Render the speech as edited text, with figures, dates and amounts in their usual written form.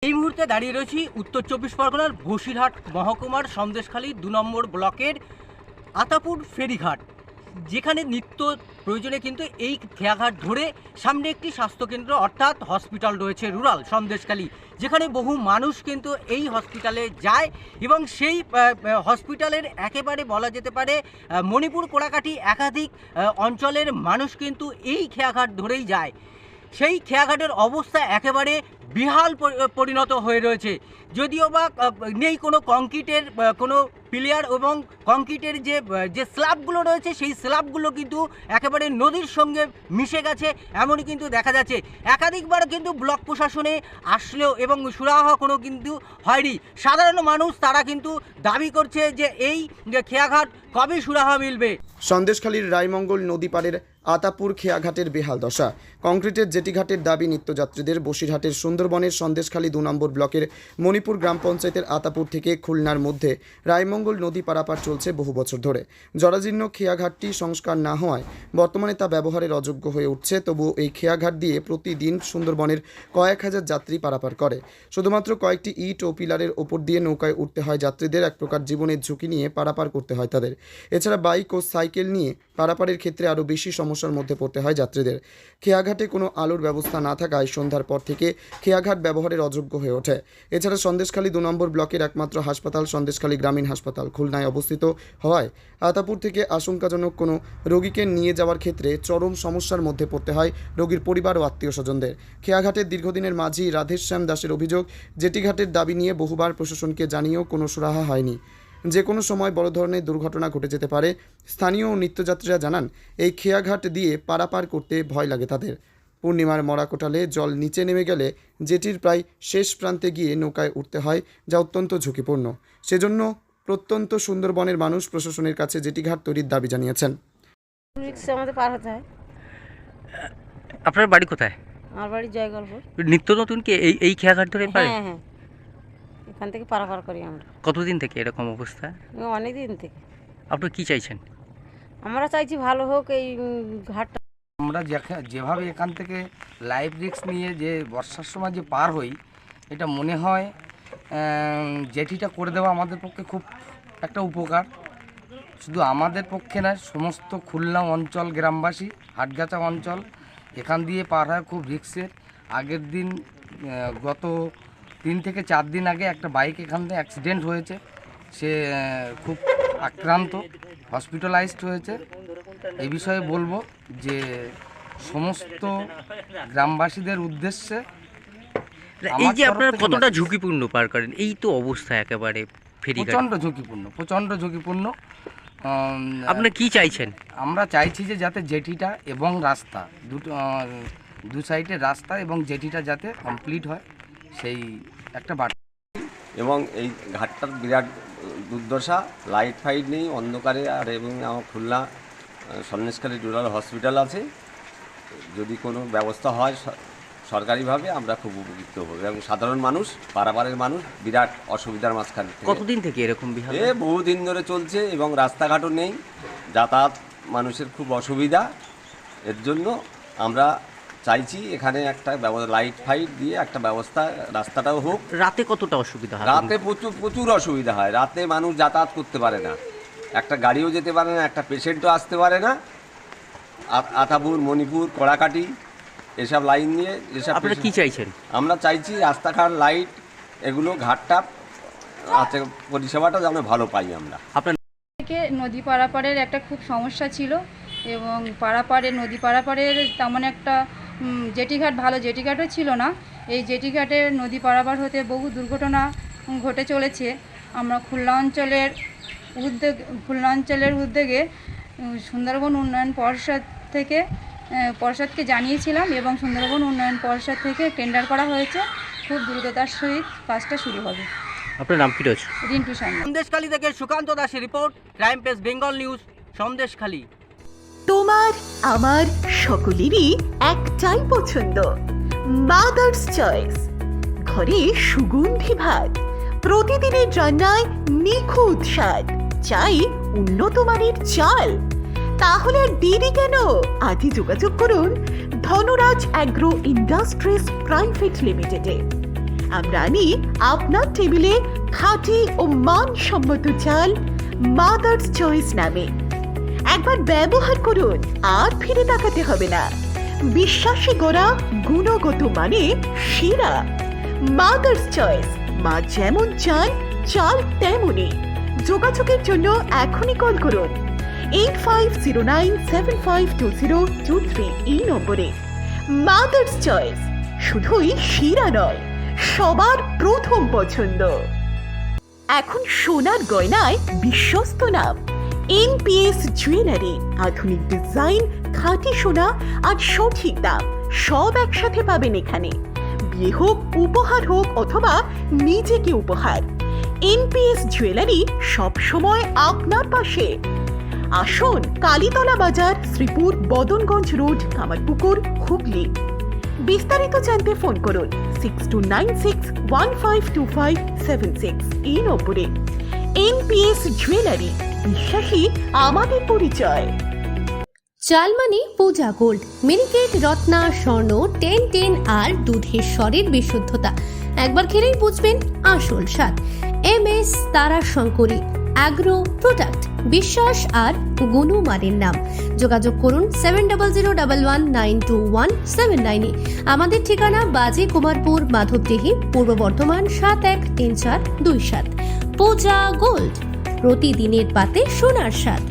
এই মুহূর্তে দাঁড়িয়ে রয়েছি উত্তর চব্বিশ পরগনার বসিরহাট মহকুমার সন্দেশখালী ২ নম্বর ব্লকের আতাপুর ফেরিঘাট, যেখানে নিত্য প্রয়োজনে কিন্তু এই খেয়াঘাট ধরে সামনে একটি স্বাস্থ্যকেন্দ্র অর্থাৎ হসপিটাল রয়েছে রুরাল সন্দেশখালী, যেখানে বহু মানুষ কিন্তু এই হসপিটালে যায় এবং সেই হসপিটালের একেবারে বলা যেতে পারে মণিপুর কোড়াকাটি একাধিক অঞ্চলের মানুষ কিন্তু এই খেয়াঘাট ধরেই যায়। সেই খেয়াঘাটের অবস্থা একেবারে বিহাল পরিণত হয়ে রয়েছে, যদিও বা নেই কোনো কংক্রিটের কোনো পিলিয়ার এবং কংক্রিটের যে স্ল্যাবগুলো রয়েছে সেই স্ল্যাবগুলো কিন্তু একেবারে নদীর সঙ্গে মিশে গেছে, এমনই কিন্তু দেখা যাচ্ছে। একাধিকবার কিন্তু ব্লক প্রশাসনে আসলেও এবং সুরাহা কোনো কিন্তু হয়নি। সাধারণ মানুষ তারা কিন্তু দাবি করছে যে এই খেয়াঘাট কবে সুরাহা মিলবে। সন্দেশখালীর রায়মঙ্গল নদী পাড়ের আতাপুর খেয়াঘাটের বেহাল দশা। কংক্রিটের জেটিঘাটের দাবি নিত্যযাত্রীদের। বসিরহাটের সুন্দরবনের সন্দেশখালী ২ নম্বর ব্লকের মণিপুর গ্রাম পঞ্চায়েতের আতাপুর থেকে খুলনার মধ্যে রায়মঙ্গল নদী পারাপার চলছে বহু বছর ধরে। জরাজীর্ণ খেয়াঘাটটি সংস্কার না হওয়ায় বর্তমানে তা ব্যবহারের অযোগ্য হয়ে উঠছে। তবু এই খেয়াঘাট দিয়ে প্রতিদিন সুন্দরবনের কয়েক হাজার যাত্রী পারাপার করে। শুধুমাত্র কয়েকটি ইট ও পিলারের ওপর দিয়ে নৌকায় উঠতে হয় যাত্রীদের। এক প্রকার জীবনের ঝুঁকি নিয়ে পারাপার করতে হয় তাদের। এছাড়া বাইক ও সাইকেল নিয়ে পারাপারের ক্ষেত্রে আরও বেশি সমস্যার মধ্যে পড়তে হয় যাত্রীদের। খেয়াঘাটে কোনো আলোর ব্যবস্থা না থাকায় সন্ধ্যার পর থেকে খেয়াঘাট ব্যবহারের অযোগ্য হয়ে ওঠে। এছাড়া সন্দেশখালী ২ নম্বর ব্লকের একমাত্র হাসপাতাল সন্দেশখালী গ্রামীণ হাসপাতাল খুলনায় অবস্থিত হওয়ায় আতাপুর থেকে আশঙ্কাজনক কোনো রোগীকে নিয়ে যাওয়ার ক্ষেত্রে চরম সমস্যার মধ্যে পড়তে হয় রোগীর পরিবার ও আত্মীয় স্বজনদের। খেয়াঘাটের দীর্ঘদিনের মাঝি রাধেশ্যাম দাসের অভিযোগ, জেটিঘাটের দাবি নিয়ে বহুবার প্রশাসনকে জানিয়েও কোনো সুরাহা হয়নি। যে কোনো সময় বড় ধরনের দুর্ঘটনা ঘটে যেতে পারে। স্থানীয় নিত্যযাত্রীরা জানান, এই খেয়াঘাট দিয়ে পারাপার করতে ভয় লাগে তাদের। পূর্ণিমার মরা কোটালে জল নিচে নেমে গেলে জেটির প্রায় শেষ প্রান্তে গিয়ে নৌকায় উঠতে হয়, যা অত্যন্ত ঝুঁকিপূর্ণ। সেজন্য প্রত্যন্ত সুন্দরবনের মানুষ প্রশাসনের কাছে জেটিঘাট তৈরির দাবি জানিয়েছেন। আমাদের পার হতে হয়। আপনার বাড়ি কোথায়? আমার বাড়ি জয়গল্পুর। নিত্য নতুন কি এই খেয়াঘাট ধরে পারে? হ্যাঁ হ্যাঁ, এখান থেকে পারাপার করি আমরা। কতদিন থেকে এরকম অবস্থা? অনেক দিন থেকে। আপনি কি চাইছেন? আমরা চাইছি ভালো হোক এই ঘাটটা। আমরা যেভাবে এখান থেকে লাইফ রিস্ক নিয়ে যে বর্ষার সময় যে পার হই, এটা মনে হয় জেটিটা করে দেওয়া আমাদের পক্ষে খুব একটা উপকার। শুধু আমাদের পক্ষে না, সমস্ত খুলনা অঞ্চল গ্রামবাসী, হাটগাছা অঞ্চল এখান দিয়ে পার হয় খুব রিস্কের। আগের দিন গত 3 থেকে 4 দিন আগে একটা বাইক এখান থেকে অ্যাক্সিডেন্ট হয়েছে, সে খুব আক্রান্ত, হসপিটালাইজড হয়েছে। এই বিষয়ে বলবো যে সমস্ত গ্রামবাসীদের উদ্দেশ্যে, এই যে আপনারা কতটা ঝুঁকিপূর্ণ পার করেন, এই তো অবস্থা একেবারে ফেরিঘাট প্রচণ্ড ঝুঁকিপূর্ণ। আপনি কি চাইছেন? আমরা চাইছি যে যাতে জেটিটা এবং রাস্তা দু সাইডে রাস্তা এবং জেটিটা যাতে কমপ্লিট হয়, সেই একটা বার্তা। এবং এই ঘাটটার বিরাট দুর্দশা, লাইট ফাইট নেই, অন্ধকারে। আর এবং আমার খুলনা সন্দেশখালী রুরাল হসপিটাল আছে, যদি কোনো ব্যবস্থা হয় সরকারিভাবে আমরা খুব উপকৃত হব। এবং সাধারণ মানুষ, পারাপারের মানুষ বিরাট অসুবিধার মাঝখানে। কতদিন থেকে এরকম বিহার? বহুদিন ধরে চলছে এবং রাস্তাঘাটও নেই, যাতায়াত মানুষের খুব অসুবিধা। এর জন্য আমরা চাইছি এখানে একটা লাইট ফাইট দিয়ে একটা ব্যবস্থা, রাস্তাটাও হোক। রাতে কতটা অসুবিধা হয়? রাতে প্রচুর অসুবিধা হয়। রাতে মানুষ যাতায়াত করতে পারে না, একটা গাড়িও যেতে পারে না, একটা পেশেন্টও আসতে পারে না। আতাপুর, মণিপুর, কড়াকাটি এসব লাইন নিয়ে এসব। আপনারা কি চাইছেন? আমরা চাইছি রাস্তাঘাট, লাইট, এগুলো ঘাটটা আছে, পরিষেবাটা যেন ভালো পাই আমরা। আপনার থেকে নদী পারাপারের একটা খুব সমস্যা ছিল এবং নদী পারাপারের তেমন একটা জেটিঘাট, ভালো জেটিঘাটও ছিল না। এই জেটিঘাটে নদী পারাপার হতে বহু দুর্ঘটনা ঘটে চলেছে। আমরা খুলনা অঞ্চলের উদ্যোগে সুন্দরবন উন্নয়ন পর্ষদকে জানিয়েছিলাম এবং সুন্দরবন উন্নয়ন পর্ষদ থেকে টেন্ডার করা হয়েছে। খুব দ্রুততার সহিত কাজটা শুরু হবে। আপনার নাম কি রয়েছে? রিন্টু শর্মা। সন্দেশখালী থেকে সুকান্ত দাসের report, crime press Bengal news, Sandeshkhali. তোমার আমার সকলেরই একটাই পছন্দ, মাদার্স চয়েস। ঘরে সুগন্ধি ভাত, প্রতিদিনের রান্নায় নিখুঁত স্বাদ, চাই উন্নত মানের চাল। তাহলে আর দেরি কেন? আজই যোগাযোগ করুন ধনরাজ অ্যাগ্রো ইন্ডাস্ট্রিজ প্রাইভেট লিমিটেডে। আমরা আনি আপনার টেবিলে খাঁটি ও মানসম্মত চাল মাদার্স চয়েস নামে। একবার ব্যবহার করুন, আর ফিরে তাকাতে হবে না। বিশ্বাসী গোড়া, গুণগত মানে সেরা। মাদার্স চয়েস, মা যেমন চান চাল তেমনই। যোগাযোগের জন্য এখনই কল করুন 8509752023 এই নম্বরে। মাদার্স চয়েস শুধুই সেরা নয়, সবার প্রথম পছন্দ। এখন সোনার গয়নায় বিশ্বস্ত নাম এনপিএস জুয়েলারি। আধুনিক ডিজাইন, খাঁটি সোনা আর সঠিক দাম সব একসাথে পাবেন এখানে। বিয়ে হোক, উপহার হোক অথবা নিজেকে উপহার, এনপিএস জুয়েলারি সব সময় আপনার পাশে। আসুন, কালীতলা বাজার, শ্রীপুর, বদনগঞ্জ রোড, কামারপুকুর, হুগলি। বিস্তারিত জানতে ফোন করুন 6296152576 এই নম্বরে। এনপিএস জুয়েলারি, বিশ্বাসী আমাদের পরিচয়। চালমানি পূজা গোল্ড, মিনিকেট, রত্না, স্বর্ণ 1010 আর দুধের স্বরের বিশুদ্ধতা। একবার খেলেই বুঝবেন আসল স্বাদ। MS তারা শঙ্করী অ্যাগ্রো প্রোডাক্ট, বিশ্বাস আর গুণমানের নাম। যোগাযোগ করুন 7011192179 এ। আমাদের ঠিকানা বাজে কুমারপুর, মাধবদেহি, পূর্ব বর্ধমান 713427। পূজা গোল্ড, প্রতিদিনের পাতে সোনার স্বাদ।